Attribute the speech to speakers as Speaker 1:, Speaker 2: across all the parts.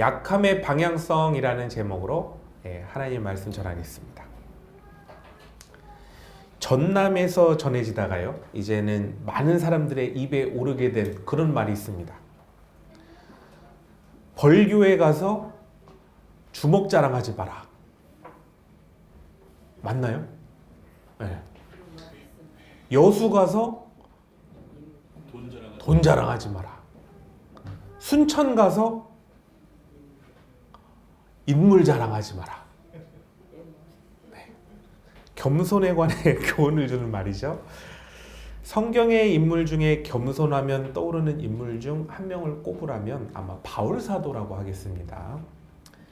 Speaker 1: 약함의 방향성이라는 제목으로 하나님 말씀 전하겠습니다. 전남에서 전해지다가요, 이제는 많은 사람들의 입에 오르게 된 그런 말이 있습니다. 벌교에 가서 주먹 자랑하지 마라. 맞나요? 네. 여수 가서 돈 자랑하지 마라. 순천 가서 인물 자랑하지 마라. 네. 겸손에 관해 교훈을 주는 말이죠. 성경의 인물 중에 겸손하면 떠오르는 인물 중 한 명을 꼽으라면 아마 바울 사도라고 하겠습니다.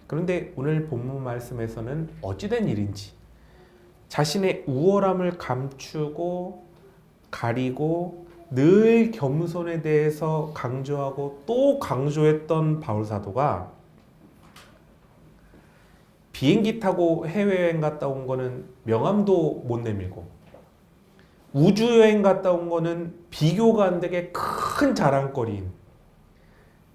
Speaker 1: 그런데 오늘 본문 말씀에서는 어찌된 일인지 자신의 우월함을 감추고 가리고 늘 겸손에 대해서 강조하고 또 강조했던 바울 사도가 비행기 타고 해외여행 갔다 온 거는 명함도 못 내밀고 우주여행 갔다 온 거는 비교가 안 되게 큰 자랑거리인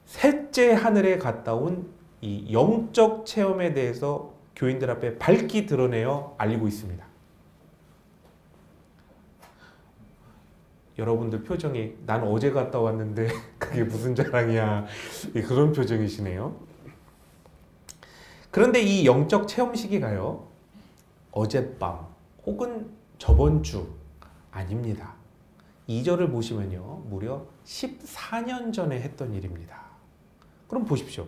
Speaker 1: 셋째 하늘에 갔다 온 이 영적 체험에 대해서 교인들 앞에 밝히 드러내어 알리고 있습니다. 여러분들 표정이 난 어제 갔다 왔는데 그게 무슨 자랑이야, 그런 표정이시네요. 그런데 이 영적 체험 시기가요, 어젯밤 혹은 저번 주 아닙니다. 2절을 보시면요, 무려 14년 전에 했던 일입니다. 그럼 보십시오.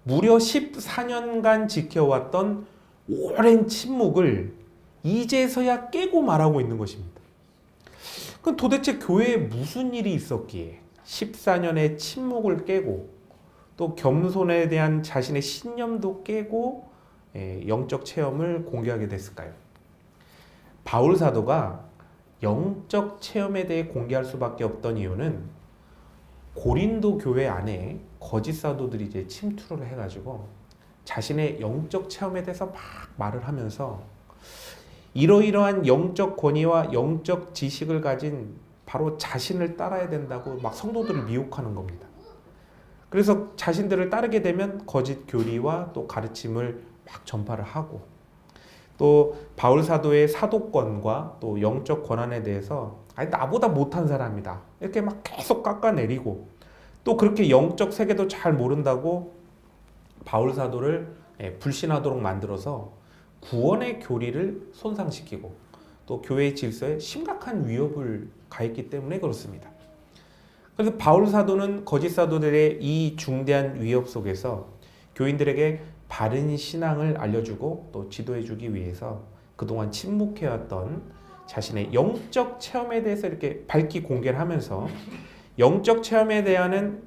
Speaker 1: 무려 14년간 지켜왔던 오랜 침묵을 이제서야 깨고 말하고 있는 것입니다. 그럼 도대체 교회에 무슨 일이 있었기에 14년의 침묵을 깨고 또 겸손에 대한 자신의 신념도 깨고 영적 체험을 공개하게 됐을까요? 바울 사도가 영적 체험에 대해 공개할 수밖에 없던 이유는 고린도 교회 안에 거짓 사도들이 이제 침투를 해가지고 자신의 영적 체험에 대해서 막 말을 하면서 이러이러한 영적 권위와 영적 지식을 가진 바로 자신을 따라야 된다고 막 성도들을 미혹하는 겁니다. 그래서 자신들을 따르게 되면 거짓 교리와 또 가르침을 막 전파를 하고 또 바울 사도의 사도권과 또 영적 권한에 대해서 아니 나보다 못한 사람이다 이렇게 막 계속 깎아내리고 또 그렇게 영적 세계도 잘 모른다고 바울 사도를 불신하도록 만들어서 구원의 교리를 손상시키고 또 교회의 질서에 심각한 위협을 가했기 때문에 그렇습니다. 그래서 바울 사도는 거짓 사도들의 이 중대한 위협 속에서 교인들에게 바른 신앙을 알려주고 또 지도해주기 위해서 그동안 침묵해왔던 자신의 영적 체험에 대해서 이렇게 밝히 공개를 하면서 영적 체험에 대한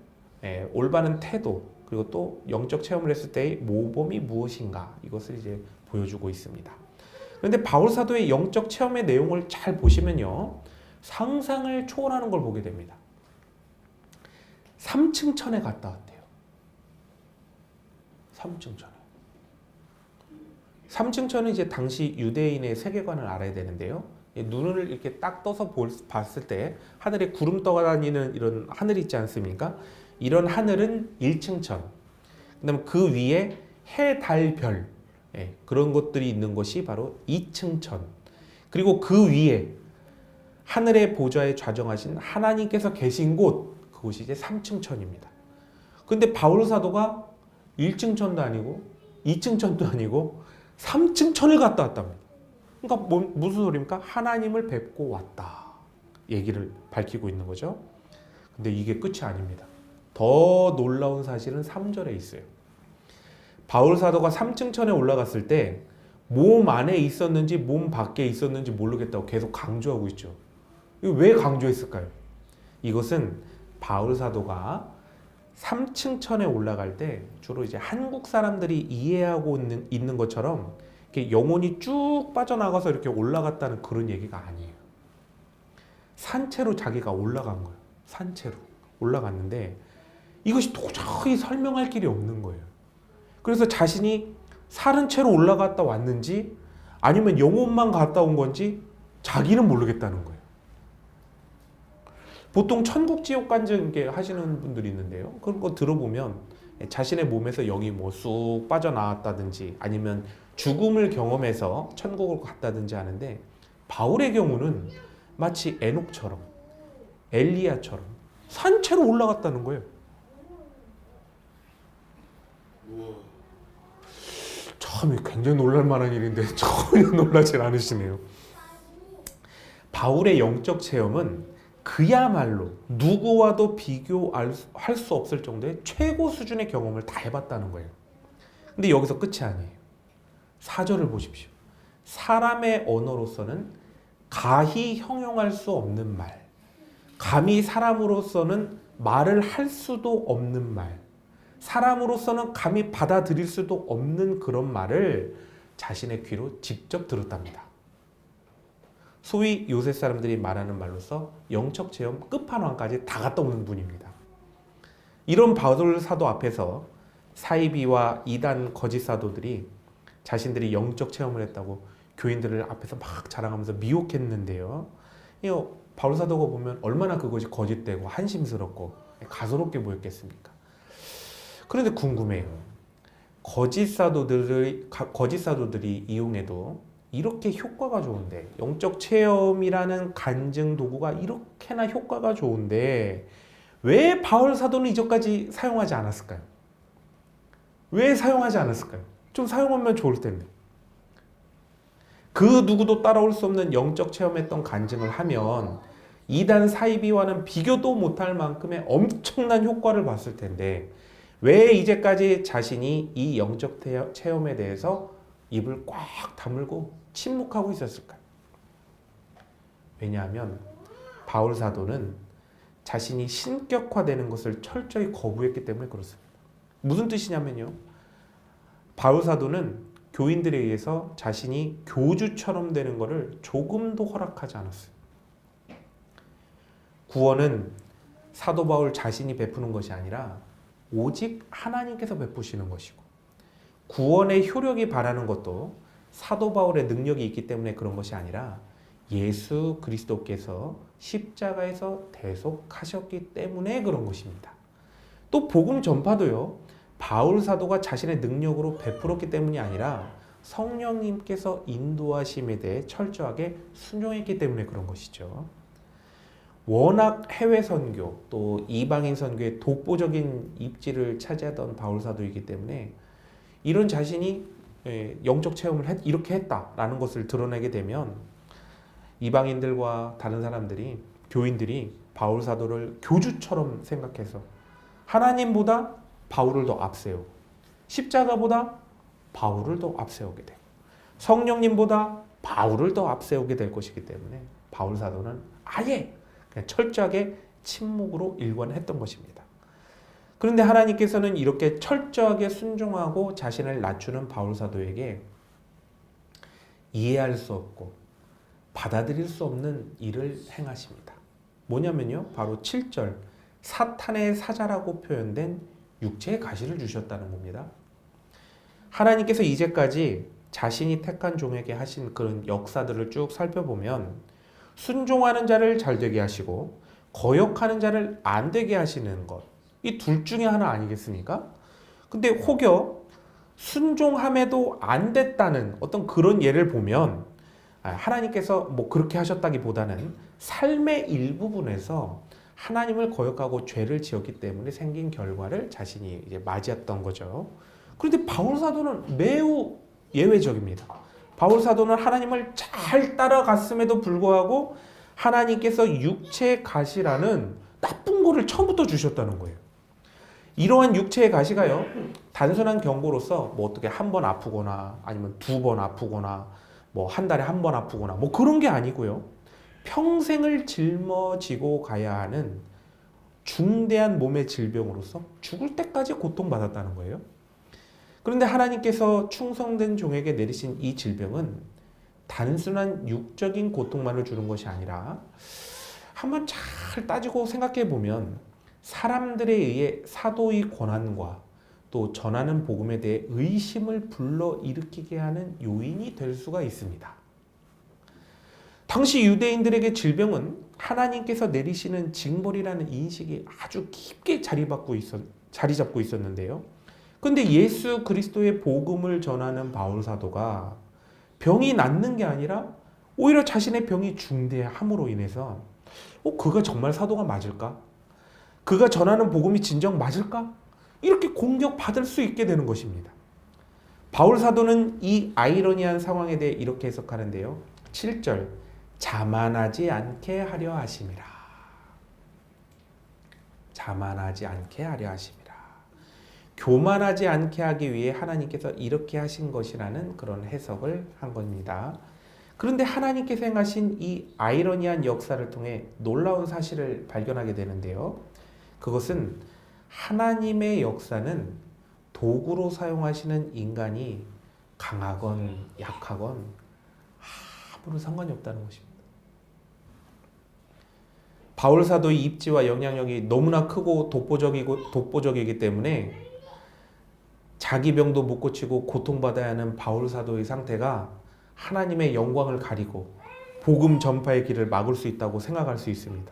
Speaker 1: 올바른 태도 그리고 또 영적 체험을 했을 때의 모범이 무엇인가 이것을 이제 보여주고 있습니다. 그런데 바울 사도의 영적 체험의 내용을 잘 보시면요, 상상을 초월하는 걸 보게 됩니다. 3층 천에 갔다 왔대요. 3층 천에. 3층 천은 이제 당시 유대인의 세계관을 알아야 되는데요. 눈을 이렇게 딱 떠서 봤을 때 하늘에 구름 떠다니는 이런 하늘이 있지 않습니까? 이런 하늘은 1층 천. 그다음에 그 위에 해, 달, 별 그런 것들이 있는 것이 바로 2층 천. 그리고 그 위에 하늘의 보좌에 좌정하신 하나님께서 계신 곳 그곳이 이제 3층 천입니다. 근데 바울 사도가 1층 천도 아니고 2층 천도 아니고 3층 천을 갔다 왔답니다. 그러니까 무슨 소리입니까? 하나님을 뵙고 왔다 얘기를 밝히고 있는 거죠. 근데 이게 끝이 아닙니다. 더 놀라운 사실은 3절에 있어요. 바울 사도가 3층 천에 올라갔을 때 몸 안에 있었는지 몸 밖에 있었는지 모르겠다고 계속 강조하고 있죠. 왜 강조했을까요? 이것은 바울 사도가 3층 천에 올라갈 때 주로 이제 한국 사람들이 이해하고 있는 것처럼 이렇게 영혼이 쭉 빠져나가서 이렇게 올라갔다는 그런 얘기가 아니에요. 산채로 자기가 올라간 거예요. 산채로 올라갔는데 이것이 도저히 설명할 길이 없는 거예요. 그래서 자신이 살은 채로 올라갔다 왔는지 아니면 영혼만 갔다 온 건지 자기는 모르겠다는 거예요. 보통 천국 지옥 간증 하시는 분들이 있는데요. 그런 거 들어보면 자신의 몸에서 영이 뭐 쑥 빠져나왔다든지 아니면 죽음을 경험해서 천국을 갔다든지 하는데, 바울의 경우는 마치 에녹처럼 엘리야처럼 산채로 올라갔다는 거예요. 처음에 굉장히 놀랄 만한 일인데 전혀 놀라질 않으시네요. 바울의 영적 체험은 그야말로 누구와도 비교할 수 없을 정도의 최고 수준의 경험을 다 해봤다는 거예요. 근데 여기서 끝이 아니에요. 4절을 보십시오. 사람의 언어로서는 가히 형용할 수 없는 말, 감히 사람으로서는 말을 할 수도 없는 말, 사람으로서는 감히 받아들일 수도 없는 그런 말을 자신의 귀로 직접 들었답니다. 소위 요새 사람들이 말하는 말로서 영적 체험 끝판왕까지 다 갔다 오는 분입니다. 이런 바울 사도 앞에서 사이비와 이단 거짓 사도들이 자신들이 영적 체험을 했다고 교인들을 앞에서 막 자랑하면서 미혹했는데요. 바울 사도가 보면 얼마나 그것이 거짓되고 한심스럽고 가소롭게 보였겠습니까? 그런데 궁금해요. 거짓 사도들이 이용해도 이렇게 효과가 좋은데, 영적 체험이라는 간증 도구가 이렇게나 효과가 좋은데 왜 바울 사도는 이전까지 사용하지 않았을까요? 왜 사용하지 않았을까요? 좀 사용하면 좋을 텐데. 그 누구도 따라올 수 없는 영적 체험했던 간증을 하면 이단 사이비와는 비교도 못할 만큼의 엄청난 효과를 봤을 텐데, 왜 이제까지 자신이 이 영적 체험에 대해서 입을 꽉 다물고 침묵하고 있었을까요? 왜냐하면 바울 사도는 자신이 신격화되는 것을 철저히 거부했기 때문에 그렇습니다. 무슨 뜻이냐면요, 바울 사도는 교인들에 의해서 자신이 교주처럼 되는 것을 조금도 허락하지 않았어요. 구원은 사도 바울 자신이 베푸는 것이 아니라 오직 하나님께서 베푸시는 것이고, 구원의 효력이 바라는 것도 사도 바울의 능력이 있기 때문에 그런 것이 아니라 예수 그리스도께서 십자가에서 대속하셨기 때문에 그런 것입니다. 또 복음 전파도요, 바울 사도가 자신의 능력으로 베풀었기 때문이 아니라 성령님께서 인도하심에 대해 철저하게 순종했기 때문에 그런 것이죠. 워낙 해외 선교 또 이방인 선교의 독보적인 입지를 차지하던 바울 사도이기 때문에 이런 자신이 영적 체험을 이렇게 했다라는 것을 드러내게 되면 이방인들과 다른 사람들이, 교인들이 바울 사도를 교주처럼 생각해서 하나님보다 바울을 더 앞세우고 십자가보다 바울을 더 앞세우게 되고 성령님보다 바울을 더 앞세우게 될 것이기 때문에 바울 사도는 아예 그냥 철저하게 침묵으로 일관했던 것입니다. 그런데 하나님께서는 이렇게 철저하게 순종하고 자신을 낮추는 바울 사도에게 이해할 수 없고 받아들일 수 없는 일을 행하십니다. 뭐냐면요, 바로 7절 사탄의 사자라고 표현된 육체의 가시를 주셨다는 겁니다. 하나님께서 이제까지 자신이 택한 종에게 하신 그런 역사들을 쭉 살펴보면 순종하는 자를 잘 되게 하시고 거역하는 자를 안 되게 하시는 것, 이 둘 중에 하나 아니겠습니까? 근데 혹여 순종함에도 안 됐다는 어떤 그런 예를 보면 하나님께서 뭐 그렇게 하셨다기보다는 삶의 일부분에서 하나님을 거역하고 죄를 지었기 때문에 생긴 결과를 자신이 이제 맞이했던 거죠. 그런데 바울 사도는 매우 예외적입니다. 바울 사도는 하나님을 잘 따라갔음에도 불구하고 하나님께서 육체의 가시라는 나쁜 거를 처음부터 주셨다는 거예요. 이러한 육체의 가시가요, 단순한 경고로서 뭐 어떻게 한 번 아프거나 아니면 2번 아프거나 뭐 한 달에 한 번 아프거나 뭐 그런 게 아니고요, 평생을 짊어지고 가야 하는 중대한 몸의 질병으로서 죽을 때까지 고통받았다는 거예요. 그런데 하나님께서 충성된 종에게 내리신 이 질병은 단순한 육적인 고통만을 주는 것이 아니라 한번 잘 따지고 생각해 보면 사람들에 의해 사도의 권한과 또 전하는 복음에 대해 의심을 불러일으키게 하는 요인이 될 수가 있습니다. 당시 유대인들에게 질병은 하나님께서 내리시는 징벌이라는 인식이 아주 깊게 자리 잡고 자리 잡고 있었는데요. 근데 예수 그리스도의 복음을 전하는 바울 사도가 병이 낫는 게 아니라 오히려 자신의 병이 중대함으로 인해서 그가 정말 사도가 맞을까? 그가 전하는 복음이 진정 맞을까? 이렇게 공격받을 수 있게 되는 것입니다. 바울 사도는 이 아이러니한 상황에 대해 이렇게 해석하는데요. 7절, 자만하지 않게 하려 하심이라. 자만하지 않게 하려 하심이라. 교만하지 않게 하기 위해 하나님께서 이렇게 하신 것이라는 그런 해석을 한 겁니다. 그런데 하나님께서 행하신 이 아이러니한 역사를 통해 놀라운 사실을 발견하게 되는데요. 그것은 하나님의 역사는 도구로 사용하시는 인간이 강하건 약하건 아무런 상관이 없다는 것입니다. 바울 사도의 입지와 영향력이 너무나 크고 독보적이기 때문에 자기 병도 못 고치고 고통받아야 하는 바울 사도의 상태가 하나님의 영광을 가리고 복음 전파의 길을 막을 수 있다고 생각할 수 있습니다.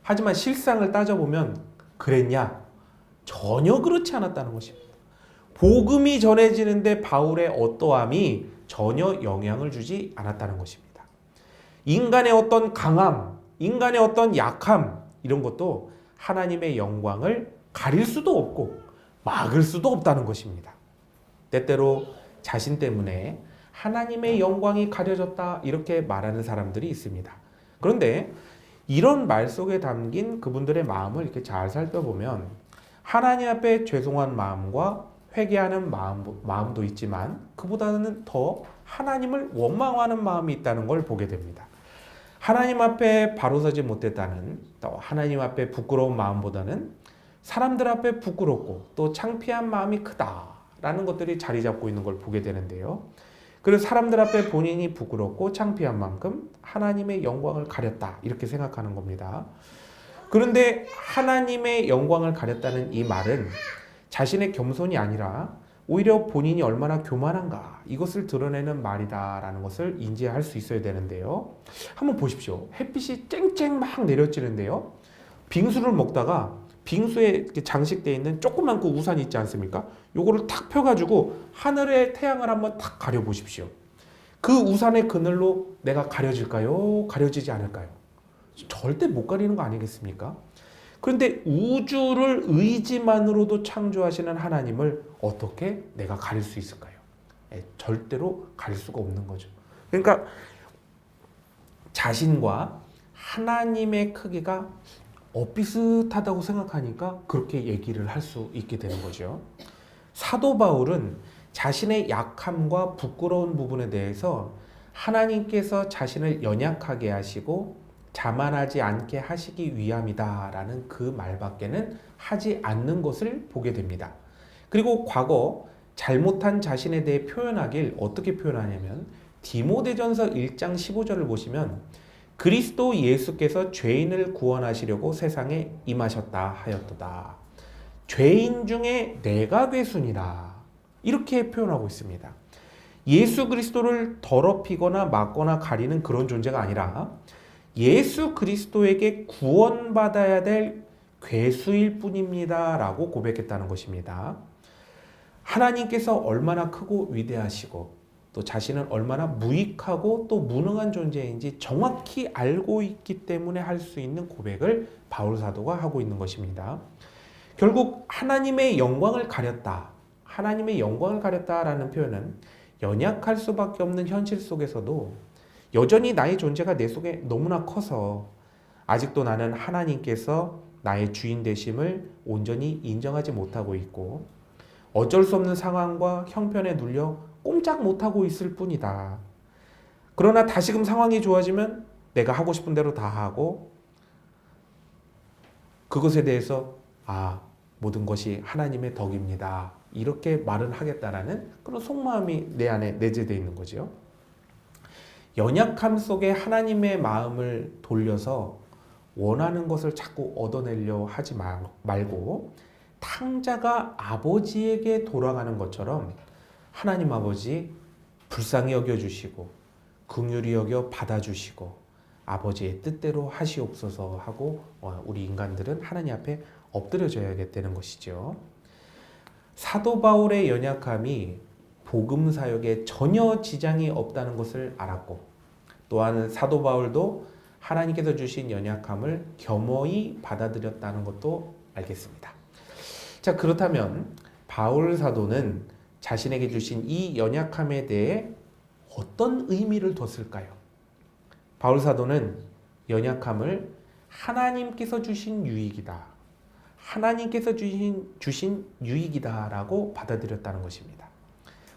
Speaker 1: 하지만 실상을 따져보면 그랬냐? 전혀 그렇지 않았다는 것입니다. 복음이 전해지는데 바울의 어떠함이 전혀 영향을 주지 않았다는 것입니다. 인간의 어떤 강함, 인간의 어떤 약함 이런 것도 하나님의 영광을 가릴 수도 없고 막을 수도 없다는 것입니다. 때때로 자신 때문에 하나님의 영광이 가려졌다 이렇게 말하는 사람들이 있습니다. 그런데 이런 말 속에 담긴 그분들의 마음을 이렇게 잘 살펴보면 하나님 앞에 죄송한 마음과 회개하는 마음도 있지만 그보다는 더 하나님을 원망하는 마음이 있다는 걸 보게 됩니다. 하나님 앞에 바로 서지 못했다는 또 하나님 앞에 부끄러운 마음보다는 사람들 앞에 부끄럽고 또 창피한 마음이 크다라는 것들이 자리 잡고 있는 걸 보게 되는데요. 그래서 사람들 앞에 본인이 부끄럽고 창피한 만큼 하나님의 영광을 가렸다 이렇게 생각하는 겁니다. 그런데 하나님의 영광을 가렸다는 이 말은 자신의 겸손이 아니라 오히려 본인이 얼마나 교만한가 이것을 드러내는 말이다라는 것을 인지할 수 있어야 되는데요. 한번 보십시오. 햇빛이 쨍쨍 막 내려지는데요. 빙수를 먹다가 빙수에 이렇게 장식되어 있는 조그만 그 우산이 있지 않습니까? 요거를 탁 펴가지고 하늘의 태양을 한번 탁 가려보십시오. 그 우산의 그늘로 내가 가려질까요? 가려지지 않을까요? 절대 못 가리는 거 아니겠습니까? 그런데 우주를 의지만으로도 창조하시는 하나님을 어떻게 내가 가릴 수 있을까요? 절대로 가릴 수가 없는 거죠. 그러니까 자신과 하나님의 크기가 비슷하다고 생각하니까 그렇게 얘기를 할 수 있게 되는 거죠. 사도 바울은 자신의 약함과 부끄러운 부분에 대해서 하나님께서 자신을 연약하게 하시고 자만하지 않게 하시기 위함이다라는 그 말밖에는 하지 않는 것을 보게 됩니다. 그리고 과거 잘못한 자신에 대해 표현하길 어떻게 표현하냐면 디모데전서 1장 15절을 보시면 그리스도 예수께서 죄인을 구원하시려고 세상에 임하셨다 하였도다. 죄인 중에 내가 괴순이라 이렇게 표현하고 있습니다. 예수 그리스도를 더럽히거나 막거나 가리는 그런 존재가 아니라 예수 그리스도에게 구원받아야 될 괴수일 뿐입니다 라고 고백했다는 것입니다. 하나님께서 얼마나 크고 위대하시고 또 자신은 얼마나 무익하고 또 무능한 존재인지 정확히 알고 있기 때문에 할 수 있는 고백을 바울 사도가 하고 있는 것입니다. 결국 하나님의 영광을 가렸다. 하나님의 영광을 가렸다라는 표현은 연약할 수밖에 없는 현실 속에서도 여전히 나의 존재가 내 속에 너무나 커서 아직도 나는 하나님께서 나의 주인 되심을 온전히 인정하지 못하고 있고 어쩔 수 없는 상황과 형편에 눌려 꼼짝 못하고 있을 뿐이다. 그러나 다시금 상황이 좋아지면 내가 하고 싶은 대로 다 하고 그것에 대해서 모든 것이 하나님의 덕입니다. 이렇게 말은 하겠다라는 그런 속마음이 내 안에 내재되어 있는 거죠. 연약함 속에 하나님의 마음을 돌려서 원하는 것을 자꾸 얻어내려 하지 말고 탕자가 아버지에게 돌아가는 것처럼 하나님 아버지 불쌍히 여겨주시고 긍휼히 여겨 받아주시고 아버지의 뜻대로 하시옵소서 하고 우리 인간들은 하나님 앞에 엎드려져야겠다는 것이죠. 사도 바울의 연약함이 복음 사역에 전혀 지장이 없다는 것을 알았고, 또한 사도 바울도 하나님께서 주신 연약함을 겸허히 받아들였다는 것도 알겠습니다. 자, 그렇다면 바울 사도는 자신에게 주신 이 연약함에 대해 어떤 의미를 뒀을까요? 바울 사도는 연약함을 하나님께서 주신 유익이다, 하나님께서 주신 유익이다라고 받아들였다는 것입니다.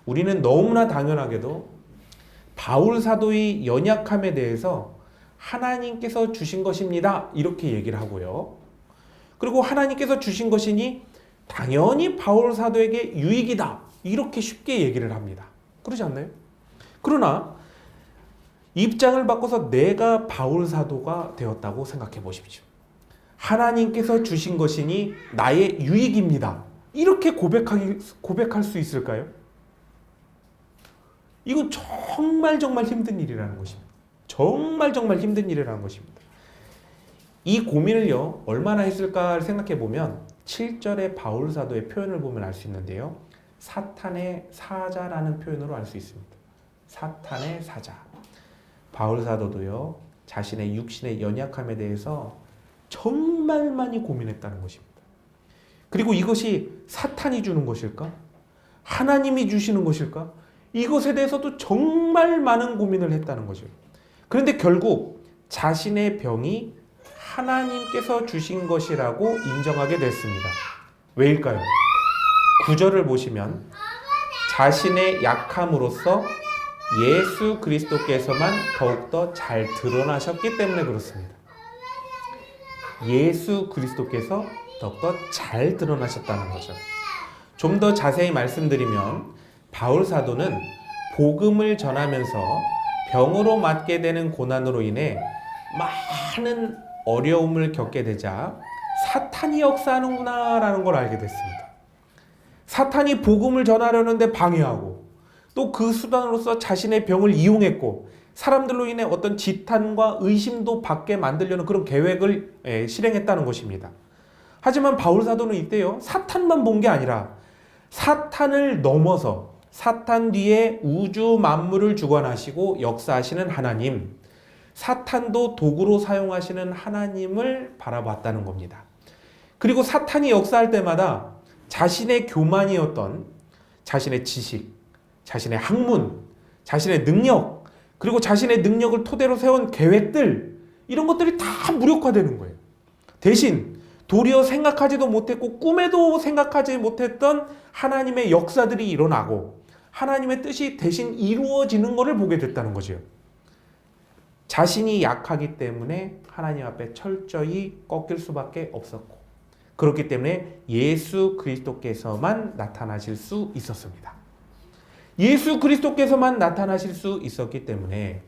Speaker 1: 우리는 너무나 당연하게도 바울 사도의 연약함에 대해서 하나님께서 주신 것입니다 이렇게 얘기를 하고요. 그리고 하나님께서 주신 것이니 당연히 바울 사도에게 유익이다 이렇게 쉽게 얘기를 합니다. 그러지 않나요? 그러나 입장을 바꿔서 내가 바울 사도가 되었다고 생각해 보십시오. 하나님께서 주신 것이니 나의 유익입니다. 이렇게 고백할 수 있을까요? 이건 정말 힘든 일이라는 것입니다. 정말 힘든 일이라는 것입니다. 이 고민을요, 얼마나 했을까를 생각해 보면 7절의 바울 사도의 표현을 보면 알 수 있는데요. 사탄의 사자라는 표현으로 알 수 있습니다. 사탄의 사자. 바울 사도도요, 자신의 육신의 연약함에 대해서 정말 많이 고민했다는 것입니다. 그리고 이것이 사탄이 주는 것일까? 하나님이 주시는 것일까? 이것에 대해서도 정말 많은 고민을 했다는 거죠. 그런데 결국 자신의 병이 하나님께서 주신 것이라고 인정하게 됐습니다. 왜일까요? 9절을 보시면 자신의 약함으로써 예수 그리스도께서만 더욱더 잘 드러나셨기 때문에 그렇습니다. 예수 그리스도께서 더욱더 잘 드러나셨다는 거죠. 좀 더 자세히 말씀드리면 바울 사도는 복음을 전하면서 병으로 맞게 되는 고난으로 인해 많은 어려움을 겪게 되자 사탄이 역사하는구나 라는 걸 알게 됐습니다. 사탄이 복음을 전하려는데 방해하고 또 그 수단으로서 자신의 병을 이용했고 사람들로 인해 어떤 지탄과 의심도 받게 만들려는 그런 계획을 실행했다는 것입니다. 하지만 바울 사도는 이때요, 사탄만 본 게 아니라 사탄을 넘어서 사탄 뒤에 우주 만물을 주관하시고 역사하시는 하나님, 사탄도 도구로 사용하시는 하나님을 바라봤다는 겁니다. 그리고 사탄이 역사할 때마다 자신의 교만이었던 자신의 지식, 자신의 학문, 자신의 능력, 그리고 자신의 능력을 토대로 세운 계획들, 이런 것들이 다 무력화되는 거예요. 대신 도리어 생각하지도 못했고 꿈에도 생각하지 못했던 하나님의 역사들이 일어나고 하나님의 뜻이 대신 이루어지는 것을 보게 됐다는 거죠. 자신이 약하기 때문에 하나님 앞에 철저히 꺾일 수밖에 없었고, 그렇기 때문에 예수 그리스도께서만 나타나실 수 있었습니다. 예수 그리스도께서만 나타나실 수 있었기 때문에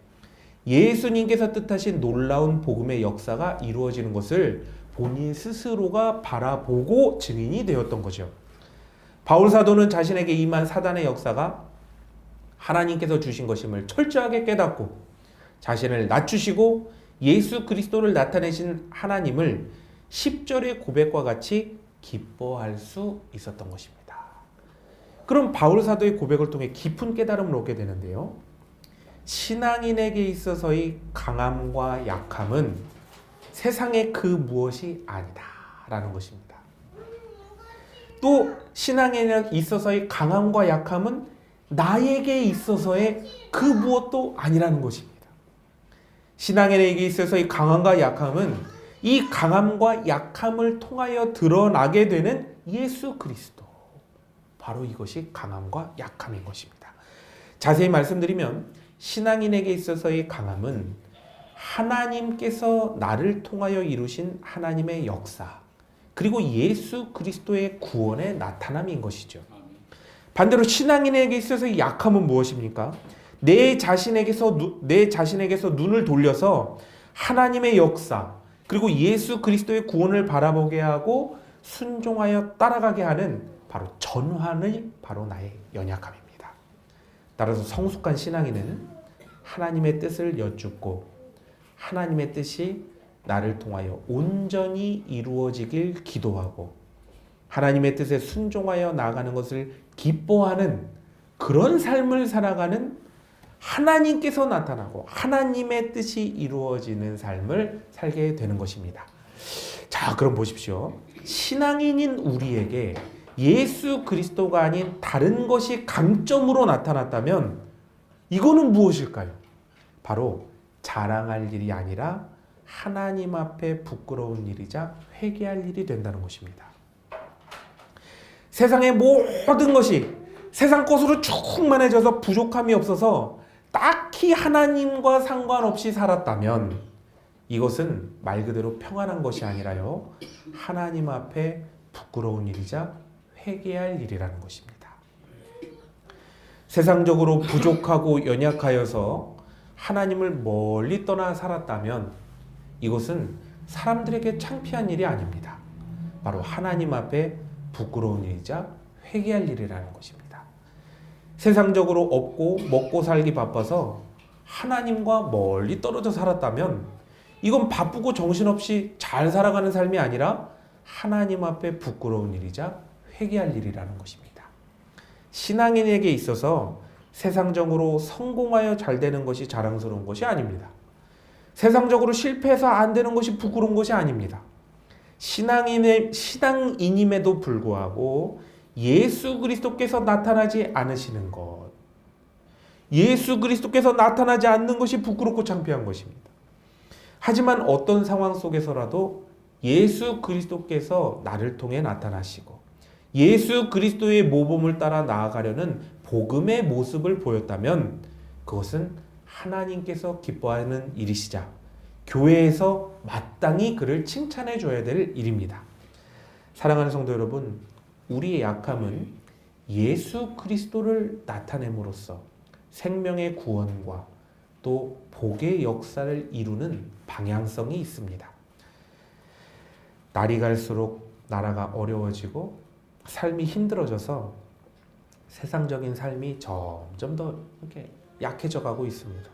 Speaker 1: 예수님께서 뜻하신 놀라운 복음의 역사가 이루어지는 것을 본인 스스로가 바라보고 증인이 되었던 거죠. 바울 사도는 자신에게 임한 사단의 역사가 하나님께서 주신 것임을 철저하게 깨닫고 자신을 낮추시고 예수 그리스도를 나타내신 하나님을 10절의 고백과 같이 기뻐할 수 있었던 것입니다. 그럼 바울 사도의 고백을 통해 깊은 깨달음을 얻게 되는데요. 신앙인에게 있어서의 강함과 약함은 세상의 그 무엇이 아니다라는 것입니다. 또 신앙인에게 있어서의 강함과 약함은 나에게 있어서의 그 무엇도 아니라는 것입니다. 신앙인에게 있어서의 강함과 약함은 이 강함과 약함을 통하여 드러나게 되는 예수 그리스도, 바로 이것이 강함과 약함인 것입니다. 자세히 말씀드리면 신앙인에게 있어서의 강함은 하나님께서 나를 통하여 이루신 하나님의 역사, 그리고 예수 그리스도의 구원의 나타남인 것이죠. 반대로 신앙인에게 있어서의 약함은 무엇입니까? 내 자신에게서 눈을 돌려서 하나님의 역사, 그리고 예수 그리스도의 구원을 바라보게 하고 순종하여 따라가게 하는 바로 전환의 바로 나의 연약함입니다. 따라서 성숙한 신앙인은 하나님의 뜻을 여쭙고 하나님의 뜻이 나를 통하여 온전히 이루어지길 기도하고 하나님의 뜻에 순종하여 나아가는 것을 기뻐하는 그런 삶을 살아가는 하나님께서 나타나고 하나님의 뜻이 이루어지는 삶을 살게 되는 것입니다. 자, 그럼 보십시오. 신앙인인 우리에게 예수 그리스도가 아닌 다른 것이 강점으로 나타났다면 이거는 무엇일까요? 바로 자랑할 일이 아니라 하나님 앞에 부끄러운 일이자 회개할 일이 된다는 것입니다. 세상의 모든 것이 세상 것으로 충만해져서 부족함이 없어서 딱히 하나님과 상관없이 살았다면 이것은 말 그대로 평안한 것이 아니라요, 하나님 앞에 부끄러운 일이자 회개할 일이라는 것입니다. 세상적으로 부족하고 연약하여서 하나님을 멀리 떠나 살았다면 이것은 사람들에게 창피한 일이 아닙니다. 바로 하나님 앞에 부끄러운 일이자 회개할 일이라는 것입니다. 세상적으로 없고 먹고 살기 바빠서 하나님과 멀리 떨어져 살았다면 이건 바쁘고 정신없이 잘 살아가는 삶이 아니라 하나님 앞에 부끄러운 일이자 회개할 일이라는 것입니다. 신앙인에게 있어서 세상적으로 성공하여 잘 되는 것이 자랑스러운 것이 아닙니다. 세상적으로 실패해서 안 되는 것이 부끄러운 것이 아닙니다. 신앙인임에도 불구하고 예수 그리스도께서 나타나지 않으시는 것, 예수 그리스도께서 나타나지 않는 것이 부끄럽고 창피한 것입니다. 하지만 어떤 상황 속에서라도 예수 그리스도께서 나를 통해 나타나시고 예수 그리스도의 모범을 따라 나아가려는 복음의 모습을 보였다면 그것은 하나님께서 기뻐하는 일이시자 교회에서 마땅히 그를 칭찬해 줘야 될 일입니다. 사랑하는 성도 여러분, 우리의 약함은 예수 그리스도를 나타냄으로써 생명의 구원과 또 복의 역사를 이루는 방향성이 있습니다. 날이 갈수록 나라가 어려워지고 삶이 힘들어져서 세상적인 삶이 점점 더 이렇게 약해져 가고 있습니다.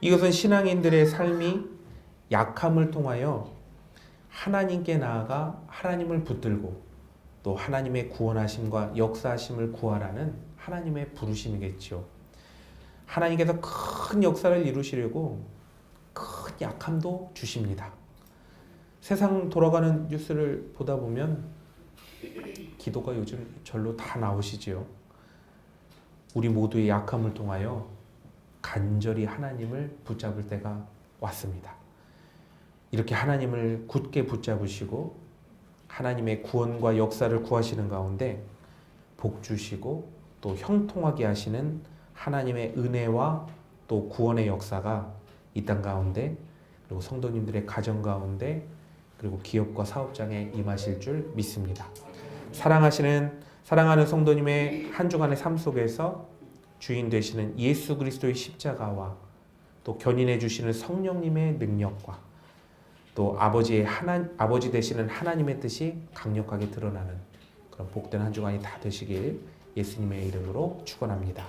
Speaker 1: 이것은 신앙인들의 삶이 약함을 통하여 하나님께 나아가 하나님을 붙들고 또 하나님의 구원하심과 역사하심을 구하라는 하나님의 부르심이겠죠. 하나님께서 큰 역사를 이루시려고 큰 약함도 주십니다. 세상 돌아가는 뉴스를 보다 보면 기도가 요즘 절로 다 나오시지요. 우리 모두의 약함을 통하여 간절히 하나님을 붙잡을 때가 왔습니다. 이렇게 하나님을 굳게 붙잡으시고 하나님의 구원과 역사를 구하시는 가운데 복 주시고 또 형통하게 하시는 하나님의 은혜와 또 구원의 역사가 이 땅 가운데 그리고 성도님들의 가정 가운데 그리고 기업과 사업장에 임하실 줄 믿습니다. 사랑하는 성도님의 한 주간의 삶 속에서 주인 되시는 예수 그리스도의 십자가와 또 견인해 주시는 성령님의 능력과 또 아버지 되시는 하나님의 뜻이 강력하게 드러나는 그런 복된 한 주간이 다 되시길 예수님의 이름으로 축원합니다.